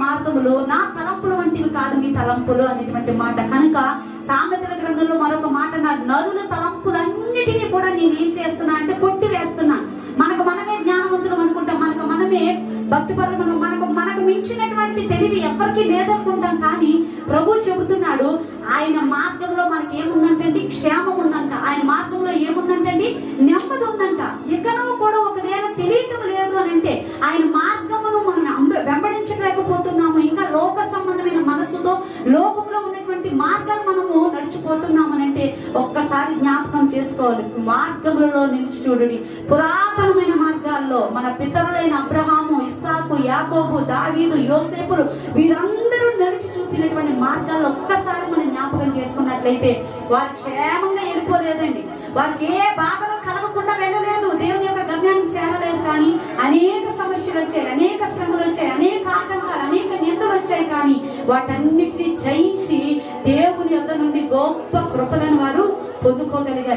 మార్గములు నా తలంపులు వంటివి కాదు మీ తలంపులు అనేటువంటి మాట. కనుక సామెతల గ్రంథంలో మరొక మాట అన్నాడు, నరుల తలంపులన్నిటినీ కూడా నేను ఏం చేస్తున్నా అంటే కొట్టి వేస్తున్నా. మనకు మనమే జ్ఞానవంతులు అనుకుంటాం, మనకు మనమే భక్తిపరులు, మనకు మించినటువంటి తెలివి ఎవరికి లేదనుకుంటాం. కానీ ప్రభు చెబుతున్నాడు, ఆయన మార్గంలో మనకి ఏముందంటండి, క్షేమం ఉందంట. ఆయన మార్గంలో ఏముందంటండి, నెమ్మది ఉందంట. ఇకనూ కూడా ఒకవేళ తెలియటం లేదు అని అంటే ఆయన మార్గమును మనం వెంబడించలేకపోతున్నాము, ఇంకా లోక సంబంధమైన మనస్సుతో లోకంలో ఉన్నటువంటి మార్గాలు మనము నడిచిపోతున్నాము అని అంటే ఒక్కసారి జ్ఞాపకం చేసుకోవాలి. మార్గములలో నిలిచి చూడండి. పురాతనమైన మార్గాల్లో మన పితరులైన అబ్రహాము, ఇస్సాకు, యాకోబు, దావీదు, యోసేపులు వీరందరూ నడిచి చూపినటువంటి మార్గాల్లో ఒక్కసారి మనం జ్ఞాపకం చేసుకున్నట్లయితే వారు క్షేమంగా వెళ్ళిపోలేదండి. వారికి ఏ బాధలు కలగకుండా వెళ్ళలేదు, దేవుని యొక్క గమ్యానికి చేరలేదు. కానీ అనేక సమస్యలు వచ్చాయి, అనేక శ్రమలు వచ్చాయి, అనేక ఆటంకాలు, అనేక నిందలు వచ్చాయి. కానీ వాటన్నిటిని జయించి దేవుని యొద్ద నుండి గొప్ప కృపలను వారు పొందుకోగలిగారు.